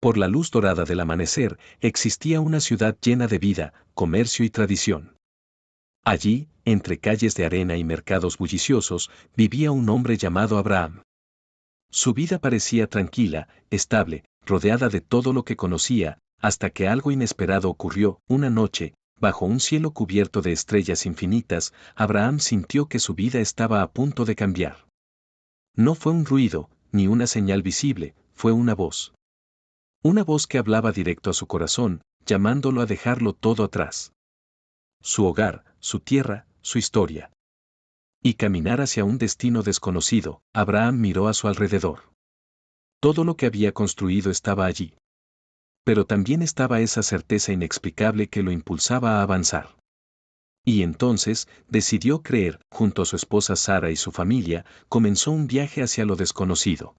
Por la luz dorada del amanecer, existía una ciudad llena de vida, comercio y tradición. Allí, entre calles de arena y mercados bulliciosos, vivía un hombre llamado Abraham. Su vida parecía tranquila, estable, rodeada de todo lo que conocía, hasta que algo inesperado ocurrió. Una noche, bajo un cielo cubierto de estrellas infinitas, Abraham sintió que su vida estaba a punto de cambiar. No fue un ruido, ni una señal visible, fue una voz. Una voz que hablaba directo a su corazón, llamándolo a dejarlo todo atrás. Su hogar, su tierra, su historia. Y caminar hacia un destino desconocido. Abraham miró a su alrededor. Todo lo que había construido estaba allí. Pero también estaba esa certeza inexplicable que lo impulsaba a avanzar. Y entonces, decidió creer. Junto a su esposa Sara y su familia, comenzó un viaje hacia lo desconocido.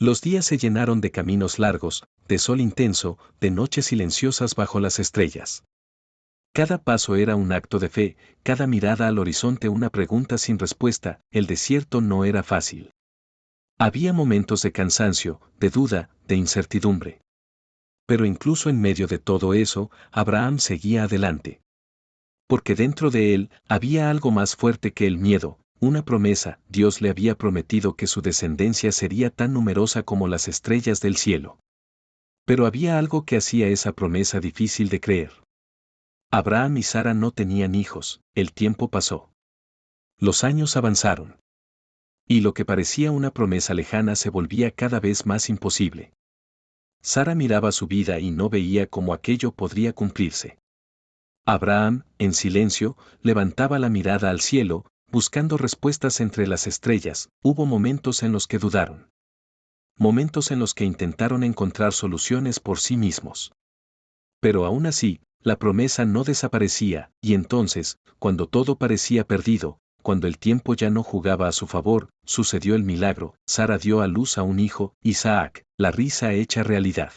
Los días se llenaron de caminos largos, de sol intenso, de noches silenciosas bajo las estrellas. Cada paso era un acto de fe, cada mirada al horizonte una pregunta sin respuesta. El desierto no era fácil. Había momentos de cansancio, de duda, de incertidumbre. Pero incluso en medio de todo eso, Abraham seguía adelante. Porque dentro de él había algo más fuerte que el miedo, una promesa. Dios le había prometido que su descendencia sería tan numerosa como las estrellas del cielo. Pero había algo que hacía esa promesa difícil de creer. Abraham y Sara no tenían hijos. El tiempo pasó. Los años avanzaron. Y lo que parecía una promesa lejana se volvía cada vez más imposible. Sara miraba su vida y no veía cómo aquello podría cumplirse. Abraham, en silencio, levantaba la mirada al cielo, buscando respuestas entre las estrellas. Hubo momentos en los que dudaron. Momentos en los que intentaron encontrar soluciones por sí mismos. Pero aún así, la promesa no desaparecía, y entonces, cuando todo parecía perdido, cuando el tiempo ya no jugaba a su favor, sucedió el milagro. Sara dio a luz a un hijo, Isaac, la risa hecha realidad.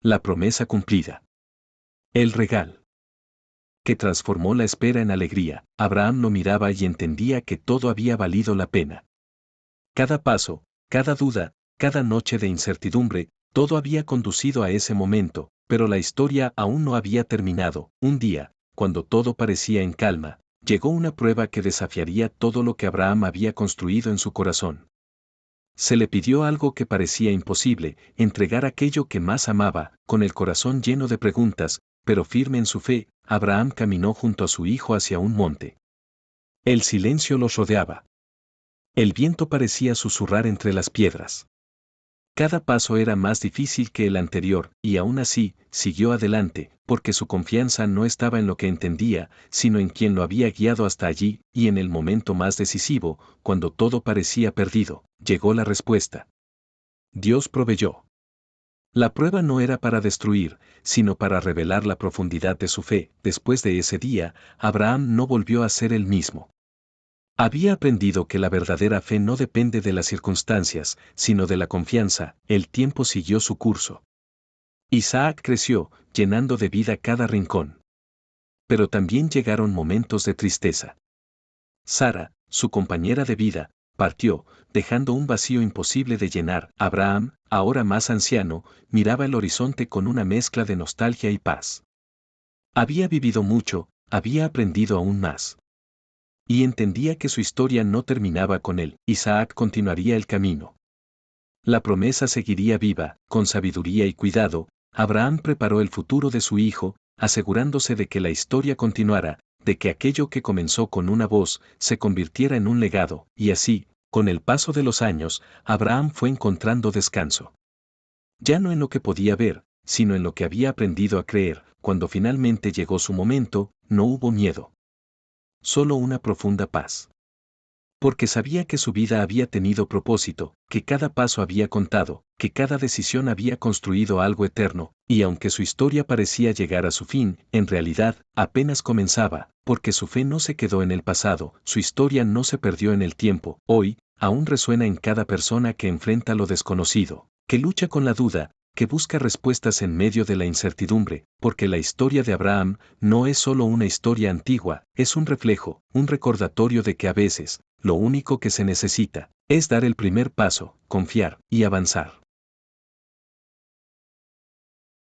La promesa cumplida. El regalo que transformó la espera en alegría. Abraham lo miraba y entendía que todo había valido la pena. Cada paso, cada duda, cada noche de incertidumbre, todo había conducido a ese momento, pero la historia aún no había terminado. Un día, cuando todo parecía en calma, llegó una prueba que desafiaría todo lo que Abraham había construido en su corazón. Se le pidió algo que parecía imposible, entregar aquello que más amaba. Con el corazón lleno de preguntas, pero firme en su fe, Abraham caminó junto a su hijo hacia un monte. El silencio los rodeaba. El viento parecía susurrar entre las piedras. Cada paso era más difícil que el anterior, y aún así, siguió adelante, porque su confianza no estaba en lo que entendía, sino en quien lo había guiado hasta allí. Y en el momento más decisivo, cuando todo parecía perdido, llegó la respuesta. Dios proveyó. La prueba no era para destruir, sino para revelar la profundidad de su fe. Después de ese día, Abraham no volvió a ser el mismo. Había aprendido que la verdadera fe no depende de las circunstancias, sino de la confianza. El tiempo siguió su curso. Isaac creció, llenando de vida cada rincón. Pero también llegaron momentos de tristeza. Sara, su compañera de vida, partió, dejando un vacío imposible de llenar. Abraham, ahora más anciano, miraba el horizonte con una mezcla de nostalgia y paz. Había vivido mucho, había aprendido aún más. Y entendía que su historia no terminaba con él. Isaac continuaría el camino. La promesa seguiría viva. Con sabiduría y cuidado, Abraham preparó el futuro de su hijo, asegurándose de que la historia continuara, de que aquello que comenzó con una voz se convirtiera en un legado. Y así, con el paso de los años, Abraham fue encontrando descanso. Ya no en lo que podía ver, sino en lo que había aprendido a creer. Cuando finalmente llegó su momento, no hubo miedo. Solo una profunda paz. Porque sabía que su vida había tenido propósito, que cada paso había contado, que cada decisión había construido algo eterno, y aunque su historia parecía llegar a su fin, en realidad, apenas comenzaba, porque su fe no se quedó en el pasado, su historia no se perdió en el tiempo. Hoy, aún resuena en cada persona que enfrenta lo desconocido, que lucha con la duda, que busca respuestas en medio de la incertidumbre, porque la historia de Abraham no es solo una historia antigua, es un reflejo, un recordatorio de que a veces, lo único que se necesita, es dar el primer paso, confiar y avanzar.